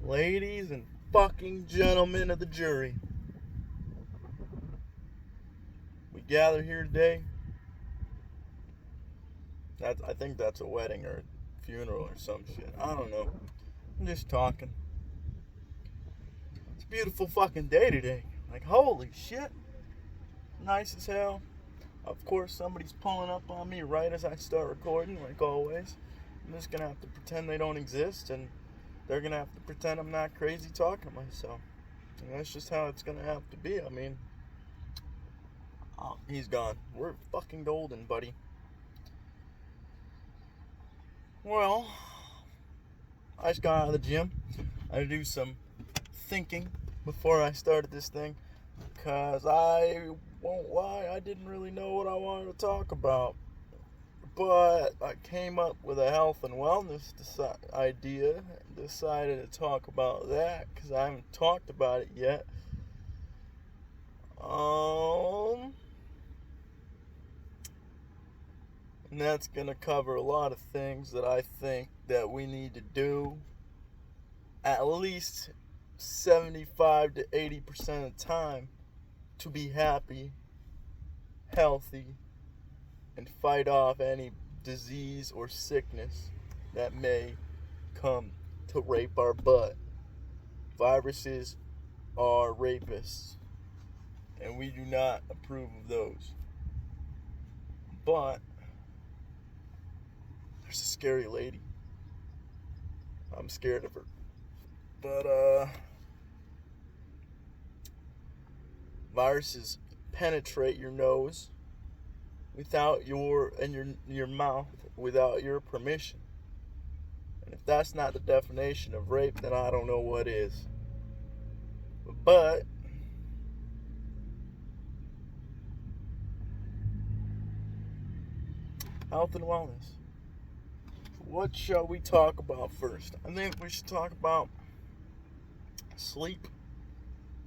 Ladies and fucking gentlemen of the jury, we gather here today. I think that's a wedding or a funeral or some shit. I don't know. I'm just talking. It's a beautiful fucking day today. Like, holy shit. Nice as hell. Of course, somebody's pulling up on me right as I start recording, like always. I'm just gonna have to pretend they don't exist, and they're gonna have to pretend I'm not crazy talking to myself. And that's just how it's gonna have to be. I mean, oh, he's gone. We're fucking golden, buddy. Well, I just got out of the gym. I had to do some thinking before I started this thing, because I won't lie, I didn't really know what I wanted to talk about. But I came up with a health and wellness idea, decided to talk about that, because I haven't talked about it yet. And that's going to cover a lot of things that I think that we need to do at least 75 to 80% of the time to be happy, healthy, and fight off any disease or sickness that may come to rape our butt. Viruses are rapists, and we do not approve of those. But there's a scary lady. I'm scared of her. But viruses penetrate your nose without your mouth without your permission. And if that's not the definition of rape, then I don't know what is. But health and wellness. What shall we talk about first? I think we should talk about sleep.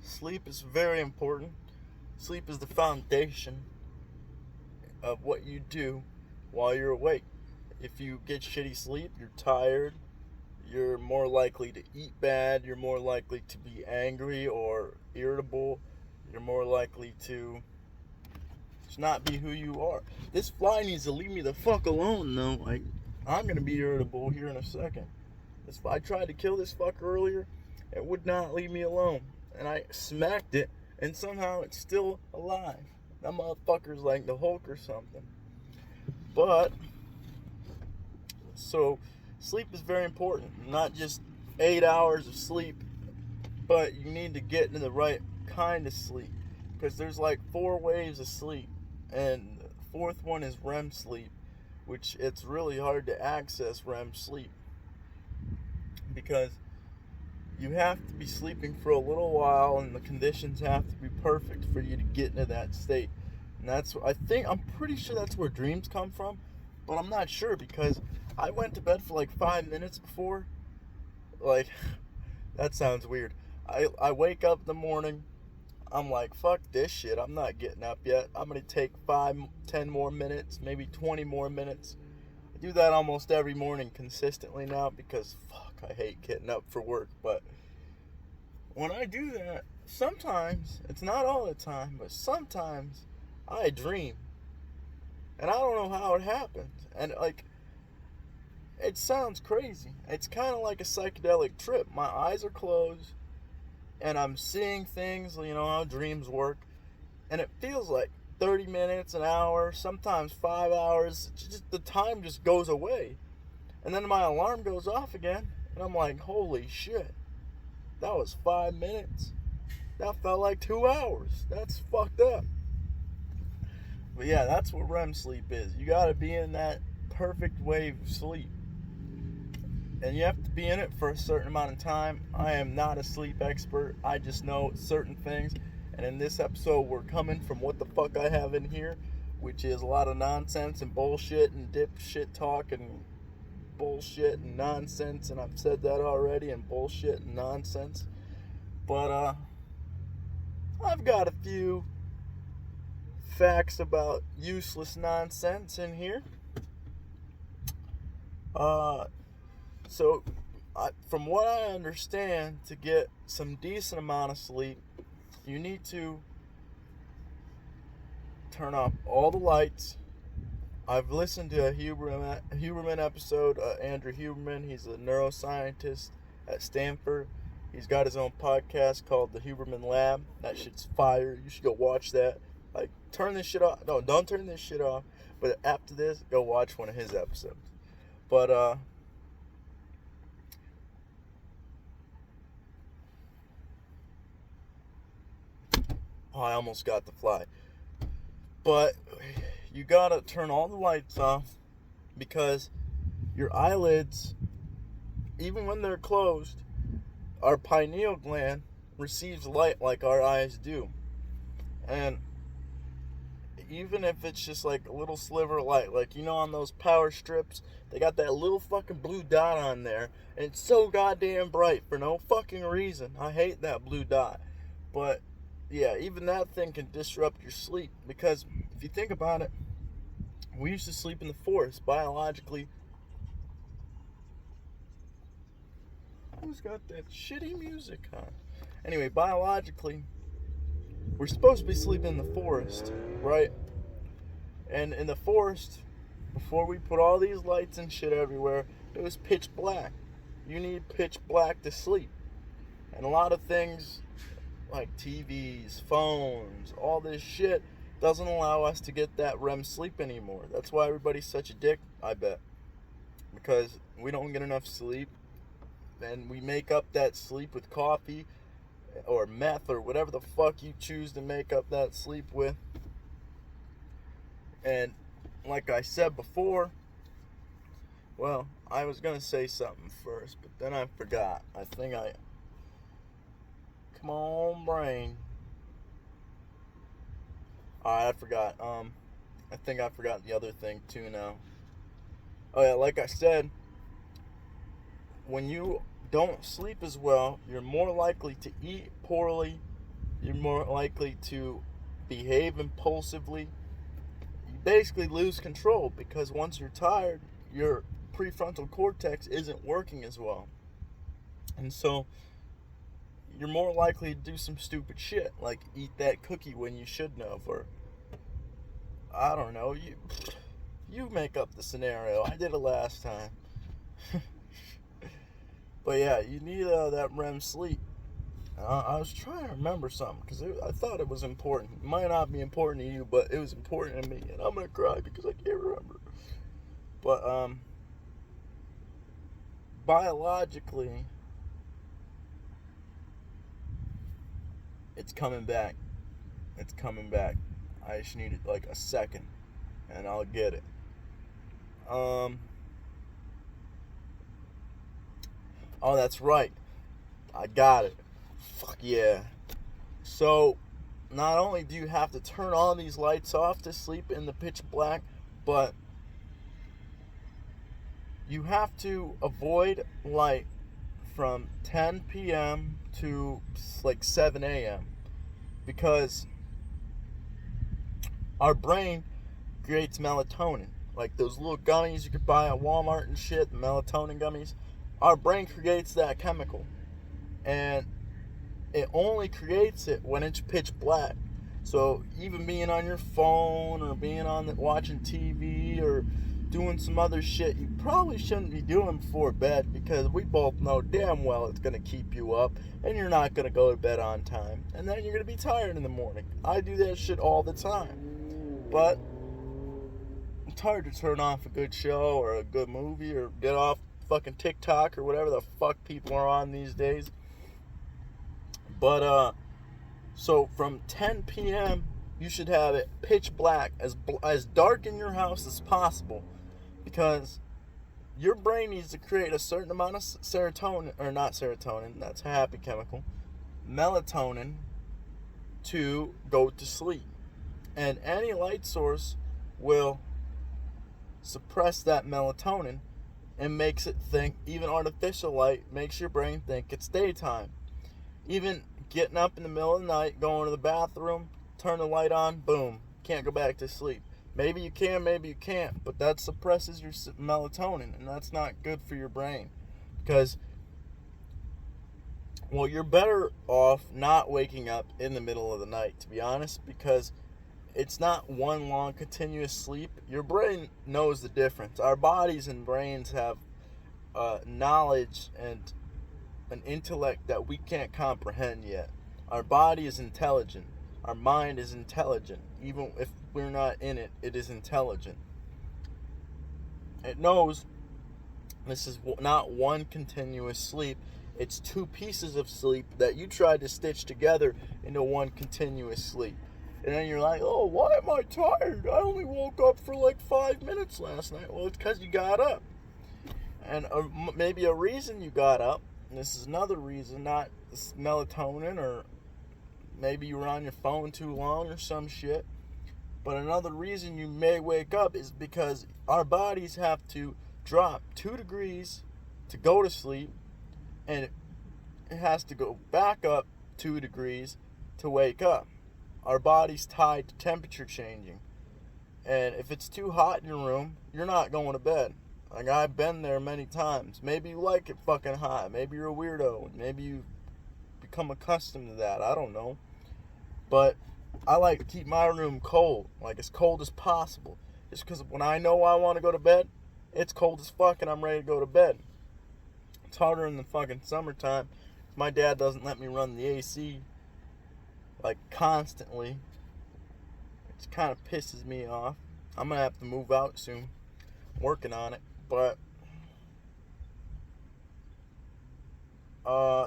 Sleep is very important. Sleep is the foundation of what you do while you're awake. If you get shitty sleep, you're tired, you're more likely to eat bad, you're more likely to be angry or irritable, you're more likely to just not be who you are. This fly needs to leave me the fuck alone, though. Like, I'm gonna be irritable here in a second. I tried to kill this fucker earlier, it would not leave me alone. And I smacked it, and somehow it's still alive. That motherfucker's like the Hulk or something. But, so, sleep is very important. Not just 8 hours of sleep, but you need to get into the right kind of sleep. Because there's like 4 waves of sleep. And the fourth one is REM sleep, which it's really hard to access REM sleep. Because you have to be sleeping for a little while, and the conditions have to be perfect for you to get into that state. And I'm pretty sure that's where dreams come from, but I'm not sure, because I went to bed for like 5 minutes before. Like, that sounds weird. I wake up in the morning, I'm like, fuck this shit, I'm not getting up yet. I'm gonna take 5-10 more minutes, maybe 20 more minutes. I do that almost every morning consistently now, because fuck, I hate getting up for work. But when I do that, sometimes, it's not all the time, but sometimes I dream. And I don't know how it happens. And like, it sounds crazy. It's kind of like a psychedelic trip. My eyes are closed, and I'm seeing things, you know how dreams work. And it feels like 30 minutes, an hour, sometimes 5 hours. The time just goes away. And then my alarm goes off again, and I'm like, holy shit, that was 5 minutes. That felt like 2 hours. That's fucked up. But yeah, that's what REM sleep is. You gotta be in that perfect wave of sleep. And you have to be in it for a certain amount of time. I am not a sleep expert. I just know certain things. And in this episode, we're coming from what the fuck I have in here, which is a lot of nonsense and bullshit and dipshit talk and bullshit and nonsense. And I've said that already, and bullshit and nonsense. But, I've got a few facts about useless nonsense in here. So from what I understand, to get some decent amount of sleep, you need to turn off all the lights. I've listened to a Huberman episode. Andrew Huberman, he's a neuroscientist at Stanford. He's got his own podcast called the Huberman Lab. That shit's fire. You should go watch that. Like, turn this shit off. No, don't turn this shit off. But after this, go watch one of his episodes. But, I almost got the fly. But you gotta turn all the lights off, because your eyelids, even when they're closed, our pineal gland receives light like our eyes do. And even if it's just like a little sliver of light, like, you know, on those power strips, they got that little fucking blue dot on there, and it's so goddamn bright for no fucking reason. I hate that blue dot. But yeah, even that thing can disrupt your sleep, because if you think about it, we used to sleep in the forest. Biologically, who's got that shitty music on? Anyway, biologically, we're supposed to be sleeping in the forest, right? And in the forest, before we put all these lights and shit everywhere, it was pitch black. You need pitch black to sleep. And a lot of things like TVs, phones, all this shit doesn't allow us to get that REM sleep anymore. That's why everybody's such a dick, I bet. Because we don't get enough sleep, and we make up that sleep with coffee or meth or whatever the fuck you choose to make up that sleep with. And like I said before, well, I was gonna say something first, but then I forgot. Come on, brain. Alright, I forgot. I think I forgot the other thing too now. Oh yeah, like I said, when you don't sleep as well, you're more likely to eat poorly. You're more likely to behave impulsively. You basically lose control, because once you're tired, your prefrontal cortex isn't working as well. And so you're more likely to do some stupid shit, like eat that cookie when you shouldn't have, or I don't know, you make up the scenario. I did it last time. But yeah, you need that REM sleep. I was trying to remember something, because I thought it was important. It might not be important to you, but it was important to me, and I'm gonna cry because I can't remember. But biologically, it's coming back. It's coming back. I just need like a second, and I'll get it. Oh, that's right. I got it. Fuck yeah. So, not only do you have to turn all these lights off to sleep in the pitch black, but you have to avoid light from 10 p.m. to like 7 a.m. because our brain creates melatonin. Like those little gummies you could buy at Walmart and shit, the melatonin gummies. Our brain creates that chemical. And it only creates it when it's pitch black. So even being on your phone or being watching TV or doing some other shit you probably shouldn't be doing before bed, because we both know damn well it's going to keep you up and you're not going to go to bed on time, and then you're going to be tired in the morning. I do that shit all the time. But it's hard to turn off a good show or a good movie or get off fucking TikTok or whatever the fuck people are on these days. But so from 10 p.m. you should have it pitch black, as dark in your house as possible, because your brain needs to create a certain amount of serotonin, or not serotonin, that's a happy chemical, melatonin, to go to sleep. And any light source will suppress that melatonin and makes it think, even artificial light makes your brain think it's daytime. Even getting up in the middle of the night, going to the bathroom, turn the light on, boom, can't go back to sleep. Maybe you can, maybe you can't, but that suppresses your melatonin, and that's not good for your brain. Because Well, you're better off not waking up in the middle of the night, to be honest, because it's not one long continuous sleep. Your brain knows the difference. Our bodies and brains have knowledge and an intellect that we can't comprehend yet. Our body is intelligent. Our mind is intelligent. Even if we're not in it, it is intelligent. It knows this is not one continuous sleep. It's two pieces of sleep that you tried to stitch together into one continuous sleep. And then you're like, oh, why am I tired? I only woke up for like 5 minutes last night. Well, it's because you got up. And maybe a reason you got up, and this is another reason, not melatonin, or maybe you were on your phone too long or some shit. But another reason you may wake up is because our bodies have to drop 2 degrees to go to sleep, and it has to go back up 2 degrees to wake up. Our body's tied to temperature changing. And if it's too hot in your room, you're not going to bed. Like, I've been there many times. Maybe you like it fucking hot. Maybe you're a weirdo. Maybe you become accustomed to that. I don't know. But I like to keep my room cold. Like, as cold as possible. Just because when I know I want to go to bed, it's cold as fuck and I'm ready to go to bed. It's harder in the fucking summertime. My dad doesn't let me run the AC, like, constantly. It kind of pisses me off. I'm going to have to move out soon. I'm working on it. But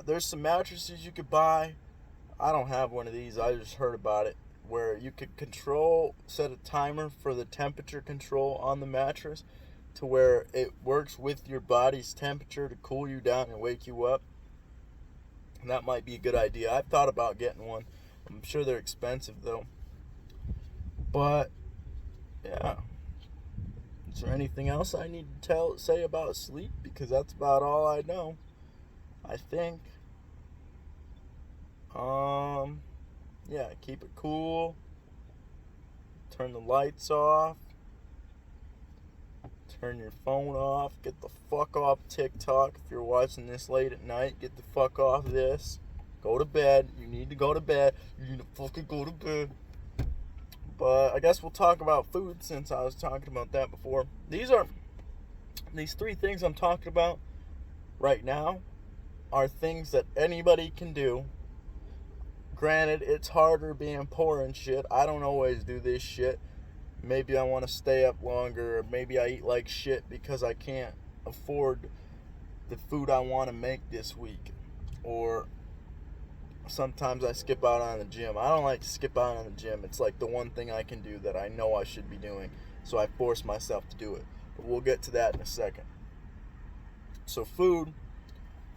there's some mattresses you could buy. I don't have one of these. I just heard about it. Where you could set a timer for the temperature control on the mattress to where it works with your body's temperature to cool you down and wake you up. And that might be a good idea. I've thought about getting one. I'm sure they're expensive though. But yeah. Is there anything else I need to say about sleep? Because that's about all I know, I think. Yeah, keep it cool. Turn the lights off. Turn your phone off. Get the fuck off TikTok. If you're watching this late at night, get the fuck off this. Go to bed. You need to go to bed. You need to fucking go to bed. But I guess we'll talk about food since I was talking about that before. These 3 things I'm talking about right now are things that anybody can do. Granted, it's harder being poor and shit. I don't always do this shit. Maybe I want to stay up longer, or maybe I eat like shit because I can't afford the food I want to make this week. Or sometimes I skip out on the gym. I don't like to skip out on the gym. It's like the one thing I can do that I know I should be doing. So I force myself to do it. But we'll get to that in a second. So food,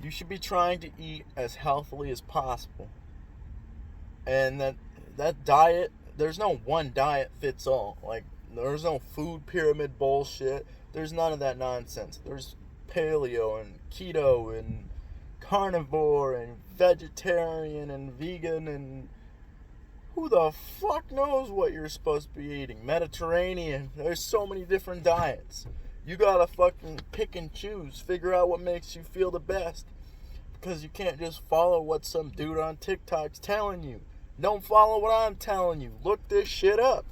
you should be trying to eat as healthily as possible. And that diet, there's no one diet fits all. Like, there's no food pyramid bullshit. There's none of that nonsense. There's paleo and keto and carnivore and vegetarian and vegan and who the fuck knows what you're supposed to be eating. Mediterranean. There's so many different diets. You gotta fucking pick and choose. Figure out what makes you feel the best. Because you can't just follow what some dude on TikTok's telling you. Don't follow what I'm telling you. Look this shit up.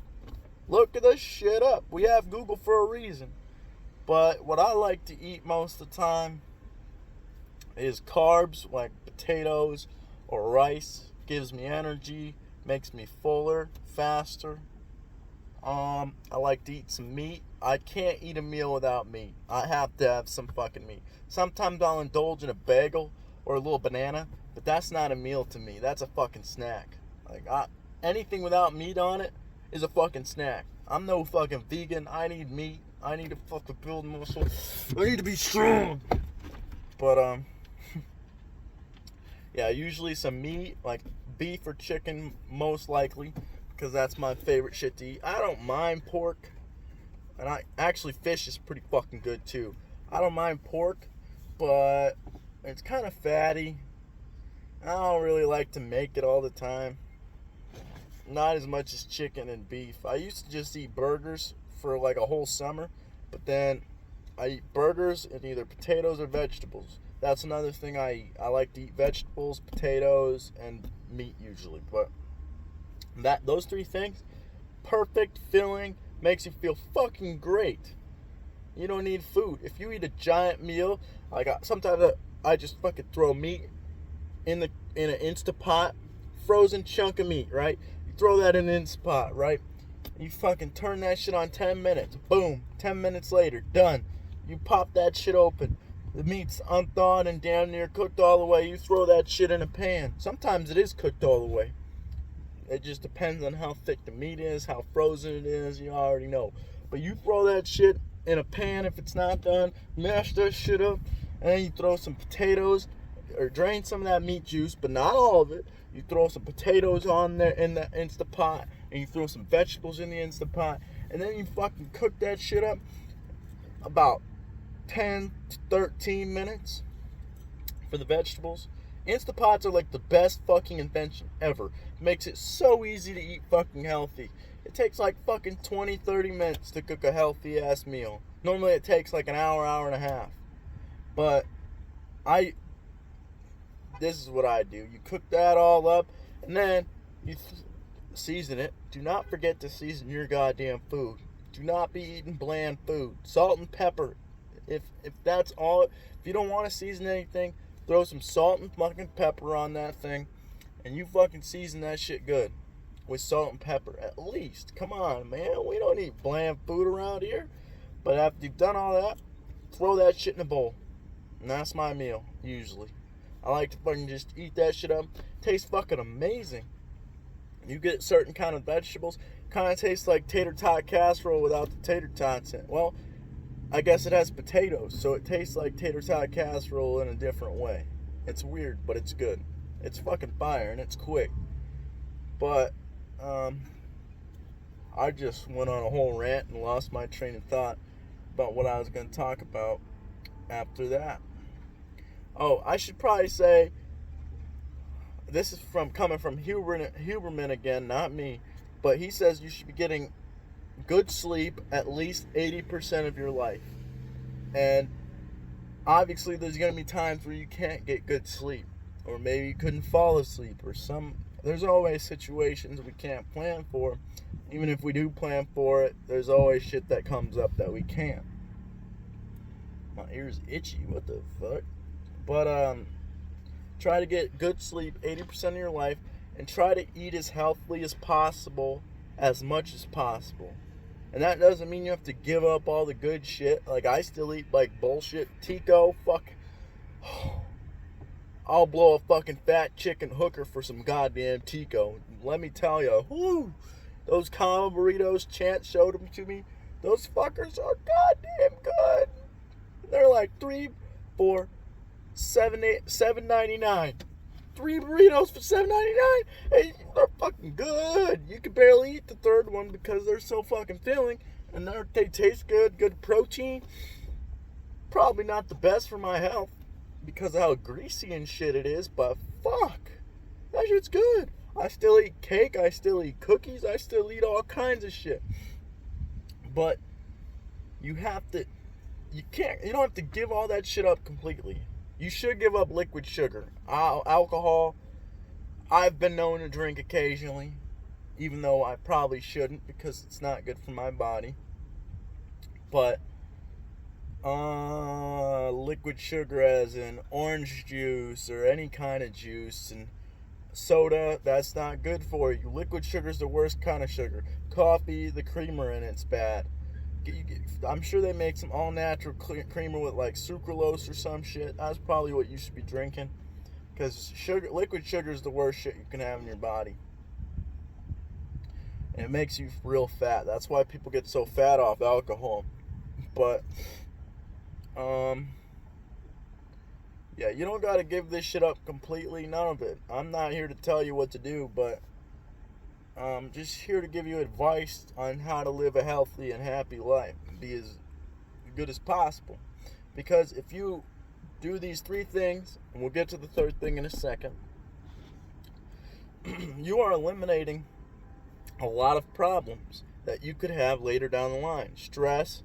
Look this shit up. We have Google for a reason. But what I like to eat most of the time is carbs, like potatoes or rice. Gives me energy, makes me fuller, faster. I like to eat some meat. I can't eat a meal without meat. I have to have some fucking meat. Sometimes I'll indulge in a bagel or a little banana, but that's not a meal to me. That's a fucking snack. Like, anything without meat on it is a fucking snack. I'm no fucking vegan. I need meat. I need to fucking build muscle. I need to be strong. But, yeah, usually some meat, like beef or chicken, most likely, because that's my favorite shit to eat. I don't mind pork, and fish is pretty fucking good too. I don't mind pork, but it's kind of fatty. I don't really like to make it all the time. Not as much as chicken and beef. I used to just eat burgers for like a whole summer, but then I eat burgers and either potatoes or vegetables. That's another thing I eat. I like to eat vegetables, potatoes, and meat usually. But those three things, perfect, filling, makes you feel fucking great. You don't need food. If you eat a giant meal, like sometimes I just fucking throw meat in an Instapot, frozen chunk of meat, right? You throw that in an Instapot, right? You fucking turn that shit on 10 minutes. Boom. 10 minutes later, done. You pop that shit open. The meat's unthawed and damn near cooked all the way. You throw that shit in a pan. Sometimes it is cooked all the way. It just depends on how thick the meat is, how frozen it is. You already know. But you throw that shit in a pan if it's not done. Mash that shit up. And then you throw some potatoes. Or drain some of that meat juice, but not all of it. You throw some potatoes on there in the Instapot. And you throw some vegetables in the Instapot. And then you fucking cook that shit up about 10 to 13 minutes for the vegetables. Instapots are like the best fucking invention ever. It makes it so easy to eat fucking healthy. It takes like fucking 20, 30 minutes to cook a healthy ass meal. Normally it takes like an hour, hour and a half. But this is what I do. You cook that all up, and then you season it. Do not forget to season your goddamn food. Do not be eating bland food. Salt and pepper. If that's all, if you don't want to season anything, throw some salt and fucking pepper on that thing, and you fucking season that shit good with salt and pepper. At least, come on, man. We don't eat bland food around here. But after you've done all that, throw that shit in a bowl, and that's my meal usually. I like to fucking just eat that shit up. Tastes fucking amazing. You get certain kind of vegetables. Kind of tastes like tater tot casserole without the tater tots in it. Well, I guess it has potatoes, so it tastes like tater tot casserole in a different way. It's weird, but it's good. It's fucking fire, and it's quick. But, I just went on a whole rant and lost my train of thought about what I was going to talk about after that. Oh, I should probably say, this is coming from Huberman again, not me, but he says you should be getting good sleep at least 80% of your life. And obviously there's going to be times where you can't get good sleep, or maybe you couldn't fall asleep, or there's always situations we can't plan for. Even if we do plan for it, there's always shit that comes up that we can't. My ear's itchy, what the fuck? But try to get good sleep 80% of your life, and try to eat as healthily as possible, as much as possible. And that doesn't mean you have to give up all the good shit. Like, I still eat like bullshit Tico. Fuck. I'll blow a fucking fat chicken hooker for some goddamn Tico. Let me tell you, whoo, those combo burritos, Chance showed them to me. Those fuckers are goddamn good. They're like $3, $4, $7.99. 3 burritos for $7.99. Hey, they're fucking good. You can barely eat the third one because they're so fucking filling, and they taste good. Good protein. Probably not the best for my health because of how greasy and shit it is, but fuck, that shit's good. I still eat cake. I still eat cookies. I still eat all kinds of shit. But you don't have to give all that shit up completely. You should give up liquid sugar. Alcohol, I've been known to drink occasionally, even though I probably shouldn't because it's not good for my body. But liquid sugar as in orange juice or any kind of juice, and soda, that's not good for you. Liquid sugar is the worst kind of sugar. Coffee, the creamer in it's bad. I'm sure they make some all-natural creamer with like sucralose or some shit. That's probably what you should be drinking, because liquid sugar is the worst shit you can have in your body, and it makes you real fat. That's why people get so fat off alcohol. But yeah, you don't gotta give this shit up completely. None of it. I'm not here to tell you what to do, but just here to give you advice on how to live a healthy and happy life and be as good as possible. Because if you do these 3 things, and we'll get to the third thing in a second, you are eliminating a lot of problems that you could have later down the line. Stress.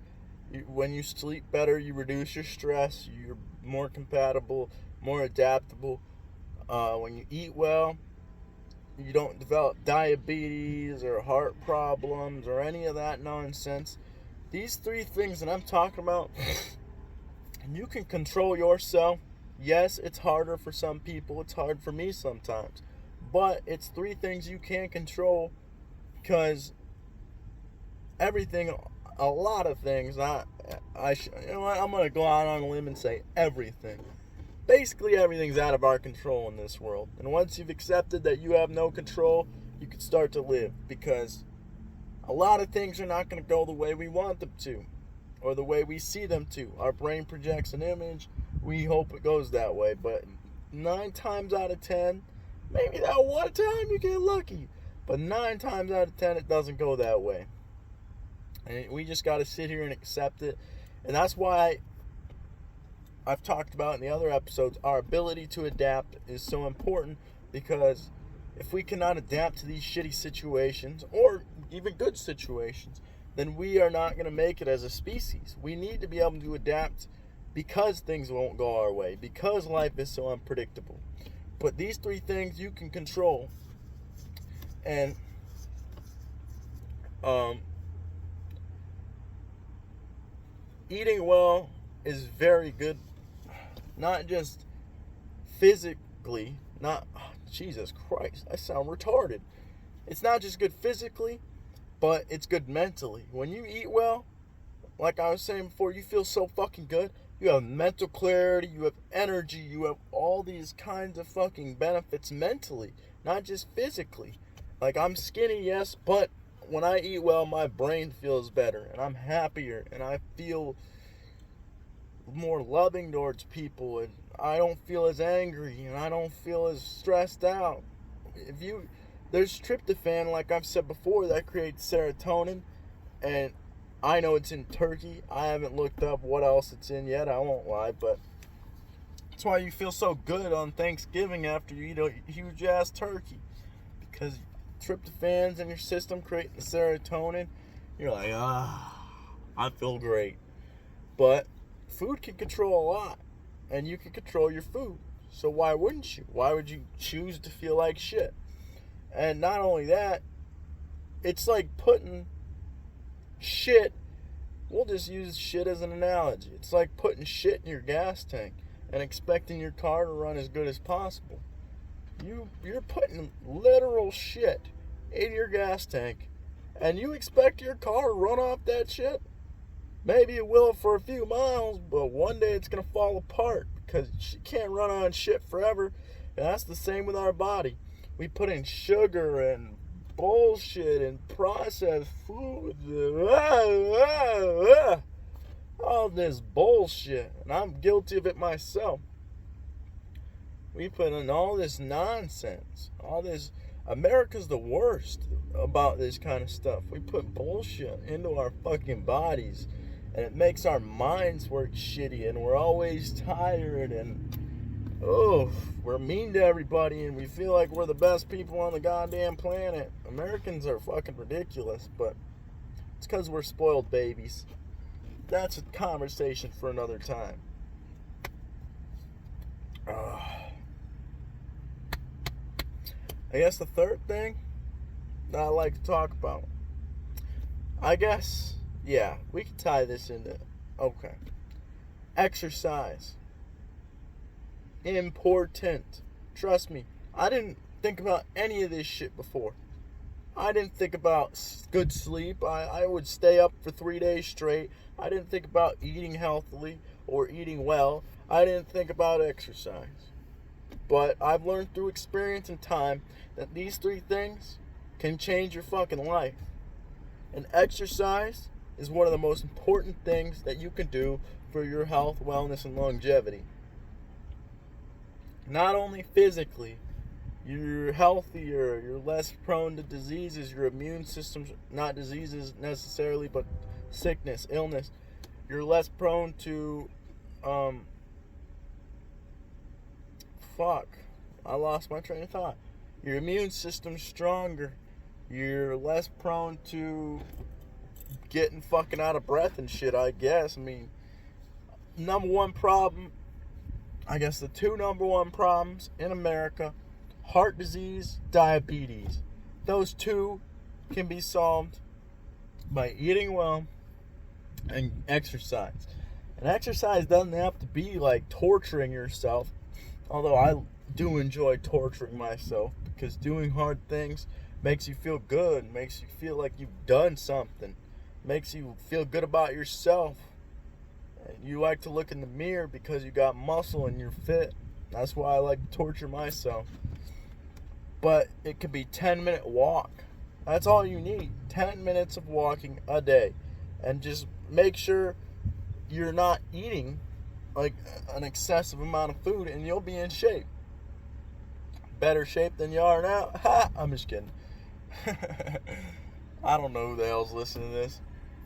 When you sleep better, you reduce your stress. Your more compatible, more adaptable. When you eat well, you don't develop diabetes or heart problems or any of that nonsense. These three things that I'm talking about, and you can control yourself. Yes, it's harder for some people. It's hard for me sometimes. But it's three things you can control, because everything, a lot of things, you know what, I'm going to go out on a limb and say everything. Basically, everything's out of our control in this world. And once you've accepted that you have no control, you can start to live, because a lot of things are not going to go the way we want them to, or the way we see them to. Our brain projects an image. We hope it goes that way. But 9 times out of 10, maybe that one time you get lucky. But 9 times out of 10, it doesn't go that way. And we just got to sit here and accept it. And that's why I've talked about in the other episodes, our ability to adapt is so important, because if we cannot adapt to these shitty situations, or even good situations, then we are not going to make it as a species. We need to be able to adapt, because things won't go our way, because life is so unpredictable. But these three things you can control. And eating well is very good, not just physically, Jesus Christ, I sound retarded. It's not just good physically, but it's good mentally. When you eat well, like I was saying before, you feel so fucking good. You have mental clarity, you have energy, you have all these kinds of fucking benefits mentally, not just physically. Like, I'm skinny, yes, but when I eat well, my brain feels better, and I'm happier, and I feel more loving towards people, and I don't feel as angry, and I don't feel as stressed out. There's tryptophan, like I've said before, that creates serotonin, and I know it's in turkey. I haven't looked up what else it's in yet, I won't lie, but that's why you feel so good on Thanksgiving after you eat a huge ass turkey, because tryptophan's in your system creating the serotonin. You're like, I feel great. But food can control a lot, and you can control your food. So why wouldn't you? Why would you choose to feel like shit? And not only that, it's like putting shit, we'll just use shit as an analogy. It's like putting shit in your gas tank and expecting your car to run as good as possible. You're putting literal shit in your gas tank, and you expect your car to run off that shit? Maybe it will for a few miles, but one day it's going to fall apart, because you can't run on shit forever. And that's the same with our body. We put in sugar and bullshit and processed food, all this bullshit, and I'm guilty of it myself. We put in all this nonsense, all this. America's the worst about this kind of stuff. We put bullshit into our fucking bodies, and it makes our minds work shitty, and we're always tired, and we're mean to everybody, and we feel like we're the best people on the goddamn planet. Americans are fucking ridiculous, but it's because we're spoiled babies. That's a conversation for another time. I guess the third thing that I like to talk about, we can tie this into, exercise. Important. Trust me, I didn't think about any of this shit before. I didn't think about good sleep. I would stay up for 3 days straight. I didn't think about eating healthily or eating well. I didn't think about exercise. But I've learned through experience and time that these three things can change your fucking life. And exercise is one of the most important things that you can do for your health, wellness, and longevity. Not only physically, you're healthier, you're less prone to diseases, your immune system's not diseases necessarily, but sickness, illness. You're less prone to, I lost my train of thought. Your immune system's stronger. You're less prone to getting fucking out of breath and shit, I guess. I mean, number one problem I guess the two number one problems in America: heart disease, diabetes. Those two can be solved by eating well and exercise. And exercise doesn't have to be like torturing yourself, although I do enjoy torturing myself, because doing hard things makes you feel good, makes you feel like you've done something, makes you feel good about yourself. And you like to look in the mirror because you got muscle and you're fit. That's why I like to torture myself. But it could be 10-minute walk. That's all you need. 10 minutes of walking a day. And just make sure you're not eating like an excessive amount of food, and you'll be in shape. Better shape than you are now. Ha! I'm just kidding. I don't know who the hell's listening to this.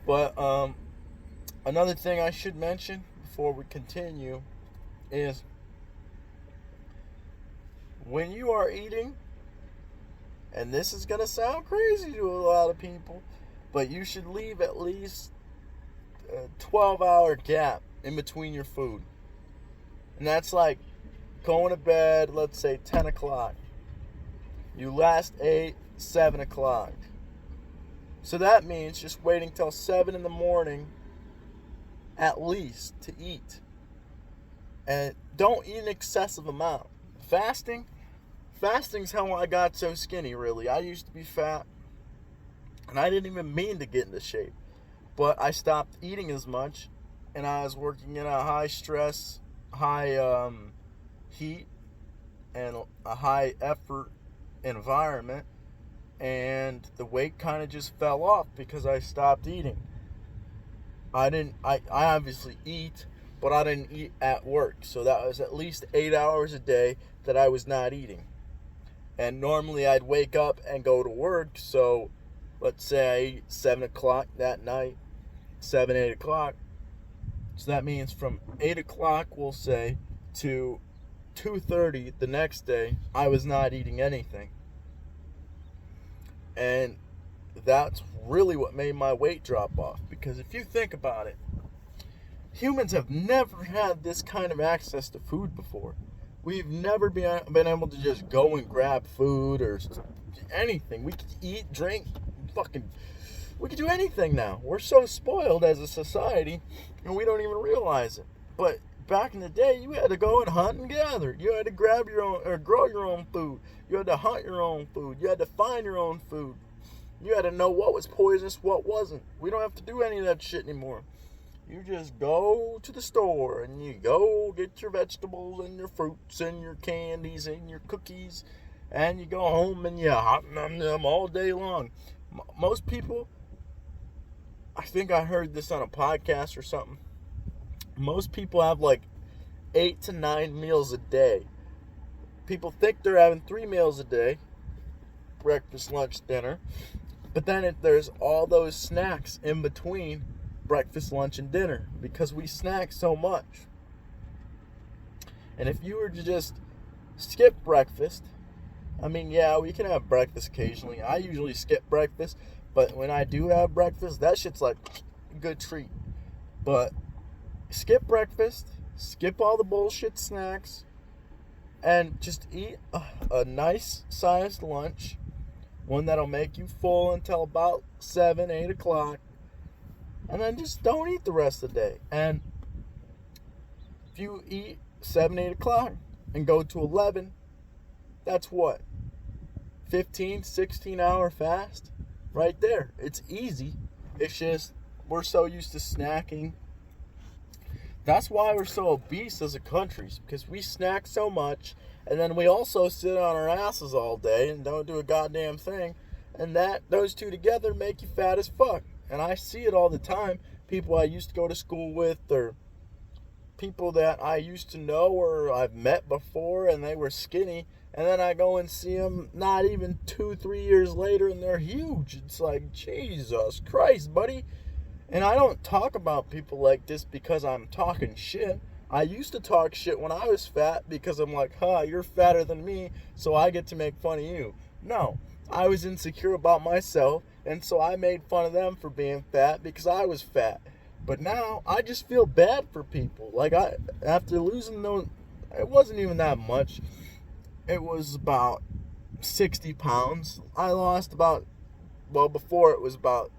But another thing I should mention before we continue is when you are eating, and this is going to sound crazy to a lot of people, but you should leave at least a 12-hour gap in between your food. And that's like going to bed, let's say 10 o'clock. You last ate 7 o'clock. So that means just waiting till 7 in the morning at least to eat. And don't eat an excessive amount. Fasting's how I got so skinny, really. I used to be fat, and I didn't even mean to get into shape. But I stopped eating as much, and I was working in a high stress, high heat, and a high effort environment, and the weight kind of just fell off because I stopped eating. I obviously eat, but I didn't eat at work. So that was at least 8 hours a day that I was not eating. And normally I'd wake up and go to work. So let's say I eat 7 o'clock that night, 7, 8 o'clock. So that means from 8 o'clock, we'll say, to 2:30 the next day, I was not eating anything. And that's really what made my weight drop off. Because if you think about it, humans have never had this kind of access to food before. We've never been able to just go and grab food or anything. We could eat, drink, we could do anything now. We're so spoiled as a society, and we don't even realize it. But back in the day, you had to go and hunt and gather. You had to grab your own, or grow your own food. You had to hunt your own food. You had to find your own food. You had to know what was poisonous, what wasn't. We don't have to do any of that shit anymore. You just go to the store and you go get your vegetables and your fruits and your candies and your cookies, and you go home and you hot them all day long. Most people, I think I heard this on a podcast or something, most people have like 8 to 9 meals a day. People think they're having 3 meals a day, breakfast, lunch, dinner, but then there's all those snacks in between breakfast, lunch, and dinner, because we snack so much. And if you were to just skip breakfast, I mean, yeah, we can have breakfast occasionally. I usually skip breakfast, but when I do have breakfast, that shit's like a good treat. But skip breakfast, skip all the bullshit snacks, and just eat a nice sized lunch, one that'll make you full until about 7, 8 o'clock. And then just don't eat the rest of the day. And if you eat 7, 8 o'clock and go to 11, that's what? 15, 16-hour fast? Right there. It's easy. It's just we're so used to snacking. That's why we're so obese as a country, because we snack so much, and then we also sit on our asses all day and don't do a goddamn thing. And those two together make you fat as fuck. And I see it all the time. People I used to go to school with, or people that I used to know or I've met before, and they were skinny. And then I go and see them not even 2-3 years later, and they're huge. It's like, Jesus Christ, buddy. And I don't talk about people like this because I'm talking shit. I used to talk shit when I was fat because I'm like, you're fatter than me, so I get to make fun of you. No, I was insecure about myself, and so I made fun of them for being fat because I was fat. But now I just feel bad for people. Like, after losing It wasn't even that much. It was about 60 pounds. I lost about, well, before it was about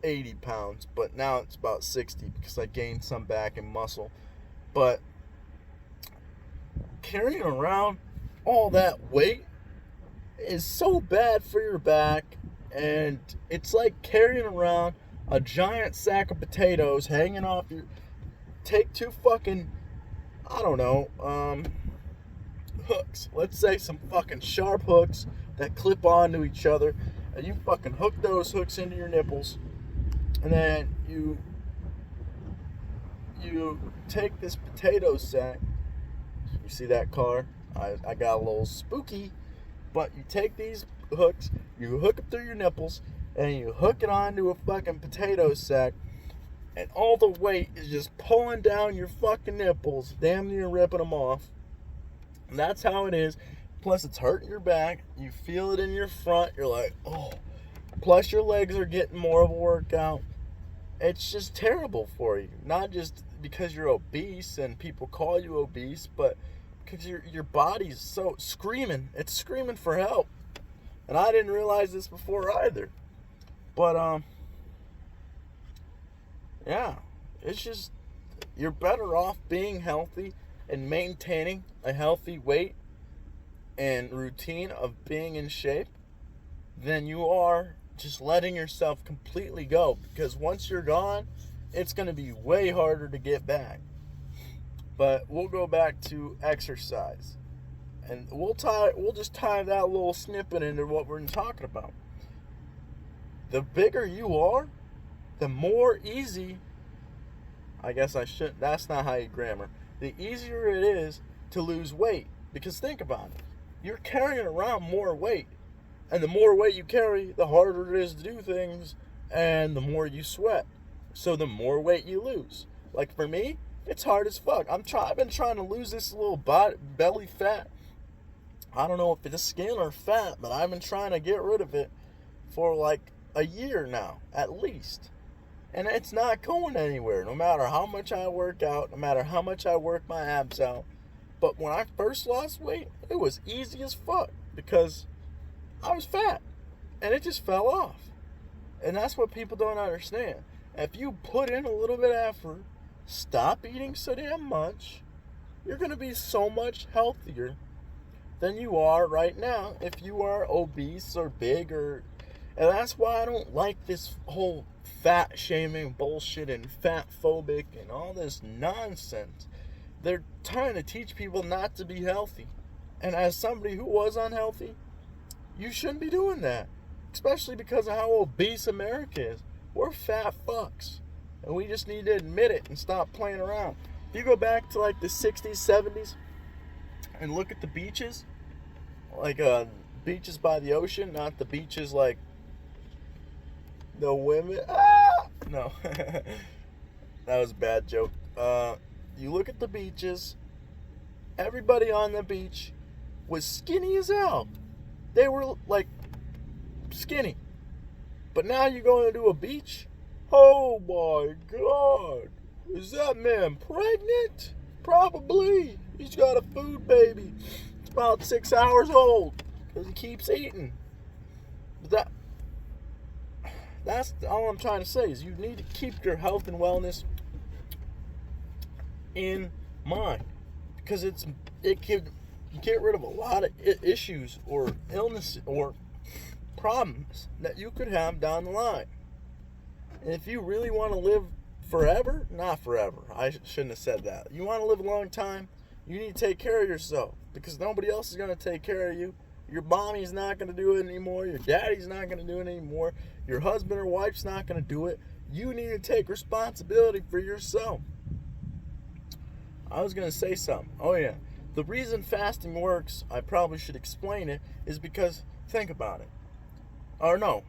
80 pounds, but now it's about 60 because I gained some back in muscle. But carrying around all that weight is so bad for your back, and it's like carrying around a giant sack of potatoes hanging off your. Take two fucking, I don't know, hooks. Let's say some fucking sharp hooks that clip onto each other, and you fucking hook those hooks into your nipples, and then you take this potato sack. You see that car? I got a little spooky, but you take these hooks, you hook them through your nipples, and you hook it onto a fucking potato sack, and all the weight is just pulling down your fucking nipples, damn near ripping them off. And that's how it is. Plus, it's hurting your back. You feel it in your front. You're like, oh. Plus, your legs are getting more of a workout. It's just terrible for you. Not just because you're obese and people call you obese, but because your body's so screaming. It's screaming for help. And I didn't realize this before either. But, yeah. It's just, you're better off being healthy and maintaining a healthy weight and routine of being in shape than you are just letting yourself completely go, because once you're gone, it's going to be way harder to get back. But we'll go back to exercise, and we'll just tie that little snippet into what we're talking about. The bigger you are, the more easy, I guess I shouldn't, that's not how you grammar, the easier it is to lose weight. Because think about it, you're carrying around more weight. And the more weight you carry, the harder it is to do things, and the more you sweat. So the more weight you lose. Like for me, it's hard as fuck. I've been trying to lose this little belly fat. I don't know if it's skin or fat, but I've been trying to get rid of it for like a year now, at least. And it's not going anywhere, no matter how much I work out, no matter how much I work my abs out. But when I first lost weight, it was easy as fuck, because I was fat, and it just fell off. And that's what people don't understand. If you put in a little bit of effort, stop eating so damn much, you're going to be so much healthier than you are right now if you are obese or big. And that's why I don't like this whole fat shaming bullshit and fat phobic and all this nonsense. They're trying to teach people not to be healthy. And as somebody who was unhealthy, you shouldn't be doing that, especially because of how obese America is. We're fat fucks, and we just need to admit it and stop playing around. If you go back to like the 60s, 70s, and look at the beaches, like beaches by the ocean, not the beaches like the women. No, that was a bad joke. You look at the beaches, everybody on the beach was skinny as hell. They were like skinny. But now you go into a beach, oh my God, is that man pregnant? Probably. He's got a food baby. It's about 6 hours old because he keeps eating. That's all I'm trying to say, is you need to keep your health and wellness in mind, because it can get rid of a lot of issues or illnesses or problems that you could have down the line. And if you really want to live forever, not forever, I shouldn't have said that. You want to live a long time, you need to take care of yourself, because nobody else is going to take care of you. Your mommy's not going to do it anymore. Your daddy's not going to do it anymore. Your husband or wife's not going to do it. You need to take responsibility for yourself. I was going to say something. Oh yeah. The reason fasting works, I probably should explain it, is because, think about it. Or no,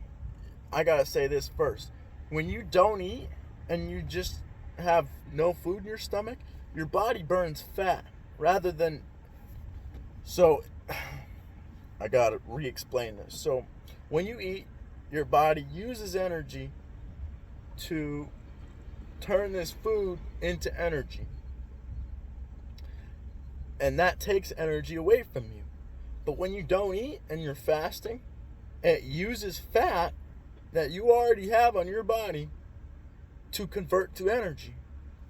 I got to say this first. When you don't eat and you just have no food in your stomach, your body burns fat rather than... So, I got to re-explain this. So, when you eat, your body uses energy to turn this food into energy. And that takes energy away from you. But when you don't eat and you're fasting, it uses fat that you already have on your body to convert to energy.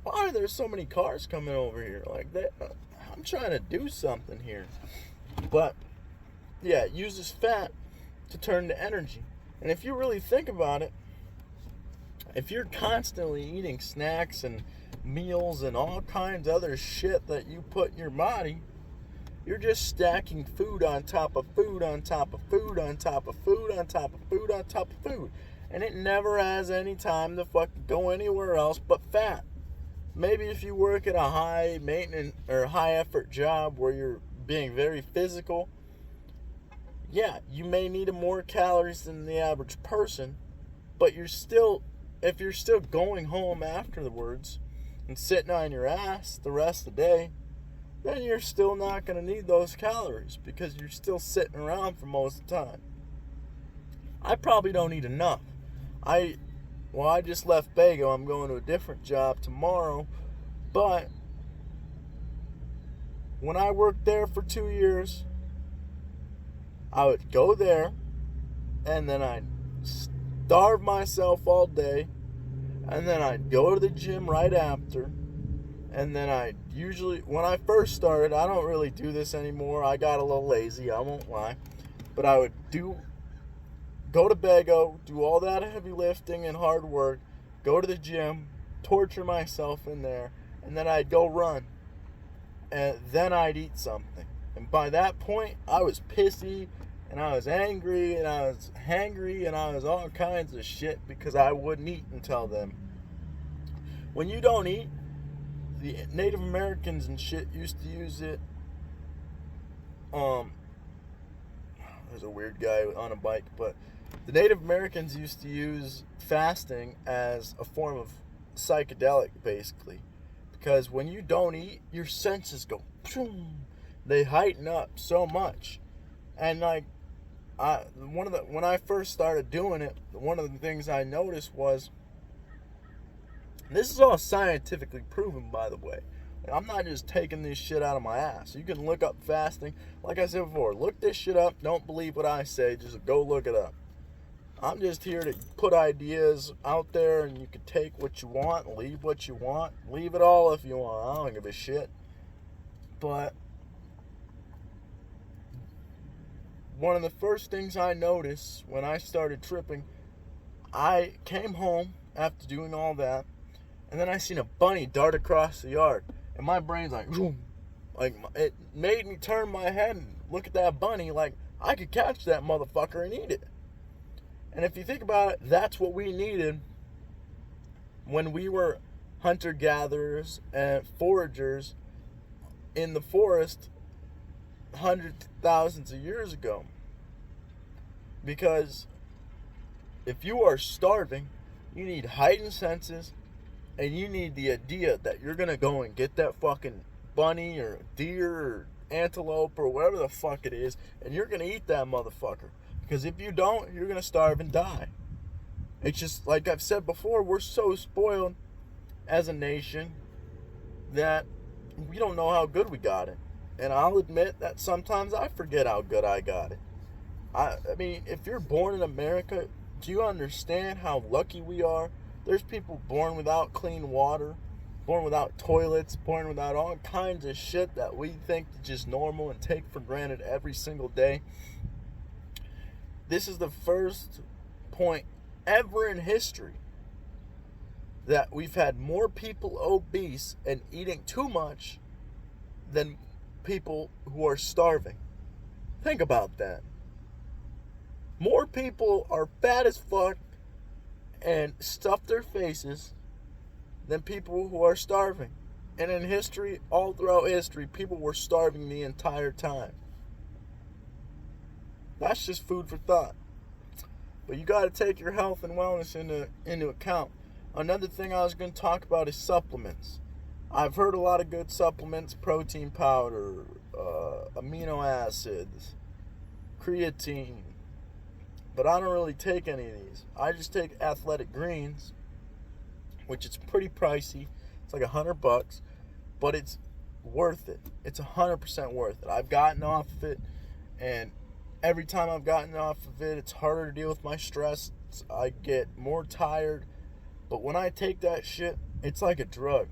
Why are there so many cars coming over here like that? I'm trying to do something here. But yeah, it uses fat to turn to energy. And if you really think about it, if you're constantly eating snacks and meals and all kinds of other shit that you put in your body, you're just stacking food on top of food on top of food on top of food on top of food on top of food. And it never has any time to fucking go anywhere else but fat. Maybe if you work at a high maintenance or high effort job where you're being very physical, yeah, you may need more calories than the average person, but if you're still going home afterwards and sitting on your ass the rest of the day, then you're still not going to need those calories because you're still sitting around for most of the time. I probably don't eat enough. I just left Bago. I'm going to a different job tomorrow, but when I worked there for 2 years, I would go there and then I'd starve myself all day, and then I'd go to the gym right after, and then when I first started, I don't really do this anymore, I got a little lazy, I won't lie, but I would go to Bago, do all that heavy lifting and hard work, go to the gym, torture myself in there, and then I'd go run, and then I'd eat something, and by that point, I was pissy, and I was angry, and I was hangry, and I was all kinds of shit because I wouldn't eat until then. When you don't eat, the Native Americans and shit used to use it. There's a weird guy on a bike, but the Native Americans used to use fasting as a form of psychedelic, basically. Because when you don't eat, your senses go, boom, they heighten up so much. And when I first started doing it, one of the things I noticed was, this is all scientifically proven, by the way. I'm not just taking this shit out of my ass. You can look up fasting. Like I said before, look this shit up. Don't believe what I say. Just go look it up. I'm just here to put ideas out there, and you can take what you want, leave what you want. Leave it all if you want. I don't give a shit. But one of the first things I noticed when I started tripping, I came home after doing all that, and then I seen a bunny dart across the yard, and my brain's like, boom. Like, it made me turn my head and look at that bunny like I could catch that motherfucker and eat it. And if you think about it, that's what we needed when we were hunter-gatherers and foragers in the forest hundreds, thousands of years ago. Because if you are starving, you need heightened senses, and you need the idea that you're gonna go and get that fucking bunny or deer or antelope or whatever the fuck it is, and you're gonna eat that motherfucker. Because if you don't, you're gonna starve and die. It's just, like I've said before, we're so spoiled as a nation that we don't know how good we got it. And I'll admit that sometimes I forget how good I got it. I mean, if you're born in America, do you understand how lucky we are? There's people born without clean water, born without toilets, born without all kinds of shit that we think is just normal and take for granted every single day. This is the first point ever in history that we've had more people obese and eating too much than people who are starving. Think about that. More people are fat as fuck and stuff their faces than people who are starving. And in history, all throughout history, people were starving the entire time. That's just food for thought. But you got to take your health and wellness into account. Another thing I was going to talk about is supplements. I've heard a lot of good supplements: protein powder, amino acids, creatine. But I don't really take any of these. I just take Athletic Greens, which is pretty pricey. It's like $100, but it's worth it. It's 100% worth it. I've gotten off of it, and every time I've gotten off of it, it's harder to deal with my stress. I get more tired. But when I take that shit, it's like a drug.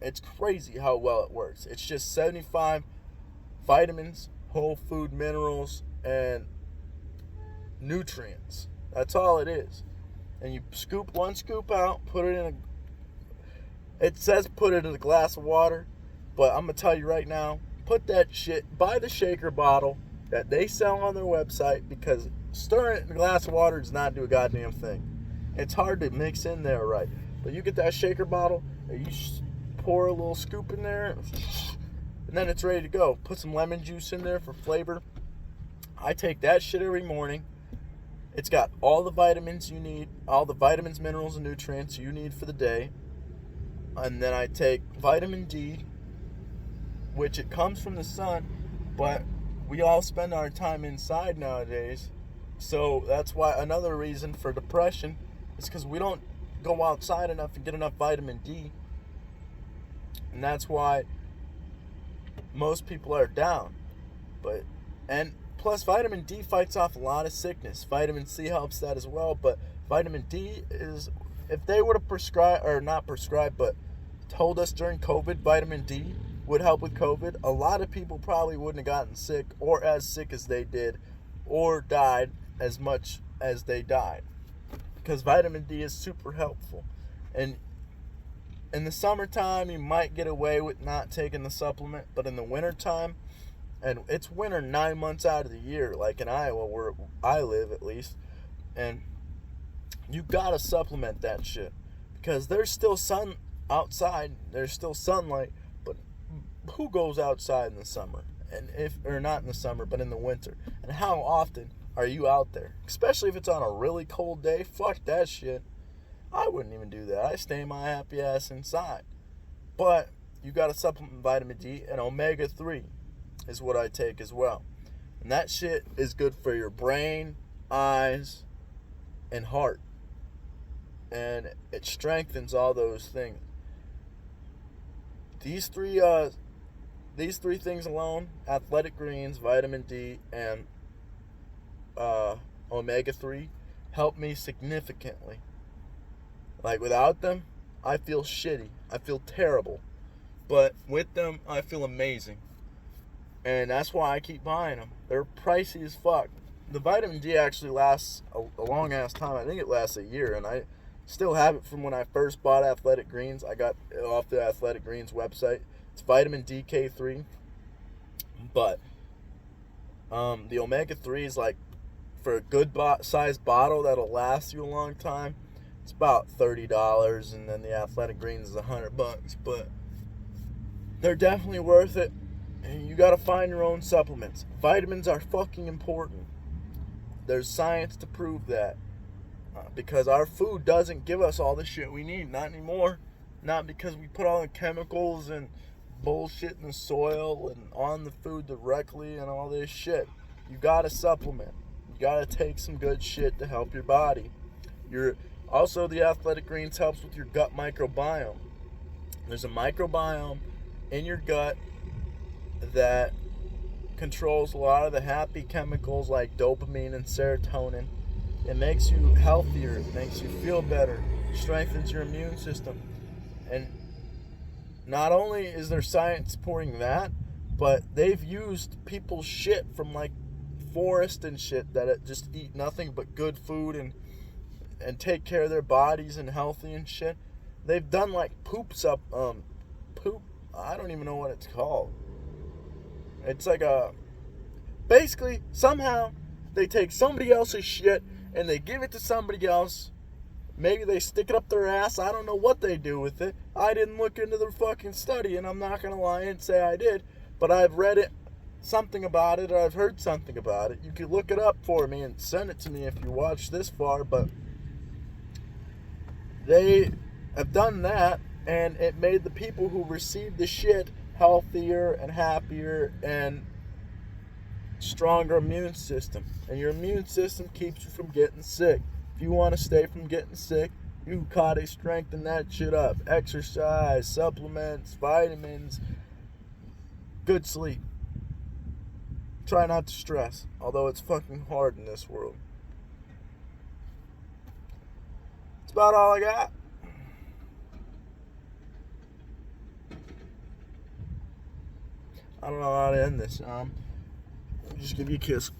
It's crazy how well it works. It's just 75 vitamins, whole food minerals, and nutrients. That's all it is. And you scoop one scoop out, put it in a... It says put it in a glass of water, but I'm going to tell you right now, put that shit, buy the shaker bottle that they sell on their website, because stirring it in a glass of water does not do a goddamn thing. It's hard to mix in there right. But you get that shaker bottle, and you pour a little scoop in there, and then it's ready to go. Put some lemon juice in there for flavor. I take that shit every morning. It's got all the vitamins you need, all the vitamins, minerals, and nutrients you need for the day. And then I take vitamin D, which it comes from the sun, but we all spend our time inside nowadays. So that's why another reason for depression is because we don't go outside enough and get enough vitamin D. And that's why most people are down. And plus, vitamin D fights off a lot of sickness. Vitamin C helps that as well. But vitamin D is, if they were to prescribe, or not prescribe, but told us during COVID vitamin D would help with COVID, a lot of people probably wouldn't have gotten sick, or as sick as they did, or died as much as they died. Because vitamin D is super helpful. And in the summertime, you might get away with not taking the supplement, but in the wintertime, and it's winter 9 months out of the year, like in Iowa, where I live at least, and you gotta supplement that shit, because there's still sun outside, there's still sunlight, but who goes outside in the summer? And or not in the summer, but in the winter? And how often are you out there? Especially if it's on a really cold day. Fuck that shit. I wouldn't even do that. I stay my happy ass inside. But you gotta supplement vitamin D, and omega-3 is what I take as well. And that shit is good for your brain, eyes, and heart. And it strengthens all those things. These three things alone, athletic greens, vitamin D, and omega-3, help me significantly. Like, without them, I feel shitty. I feel terrible. But with them, I feel amazing. And that's why I keep buying them. They're pricey as fuck. The vitamin D actually lasts a long ass time. I think it lasts a year, and I still have it from when I first bought Athletic Greens. I got it off the Athletic Greens website. It's vitamin DK3. But the omega-3 is like, for a good sized bottle that'll last you a long time, it's about $30, and then the Athletic Greens is $100. But they're definitely worth it. And you gotta find your own supplements. Vitamins are fucking important. There's science to prove that. Because our food doesn't give us all the shit we need. Not anymore. Not because we put all the chemicals and bullshit in the soil and on the food directly and all this shit. You gotta supplement. You gotta take some good shit to help your body. Also, the Athletic Greens helps with your gut microbiome. There's a microbiome in your gut that controls a lot of the happy chemicals like dopamine and serotonin. It makes you healthier, it makes you feel better, strengthens your immune system. And not only is there science supporting that, but they've used people's shit from like forest and shit that just eat nothing but good food and take care of their bodies and healthy and shit. They've done like poop, I don't even know what it's called. It's like basically, somehow, they take somebody else's shit and they give it to somebody else. Maybe they stick it up their ass. I don't know what they do with it. I didn't look into the fucking study, and I'm not going to lie and say I did. But I've read something about it, or I've heard something about it. You can look it up for me and send it to me if you watch this far. But they have done that, and it made the people who received the shit healthier and happier and stronger immune system. And your immune system keeps you from getting sick. If you want to stay from getting sick, you gotta strengthen that shit up. Exercise, supplements, vitamins, good sleep. Try not to stress, although it's fucking hard in this world. That's about all I got. I don't know how to end this. Let me just give you a kiss.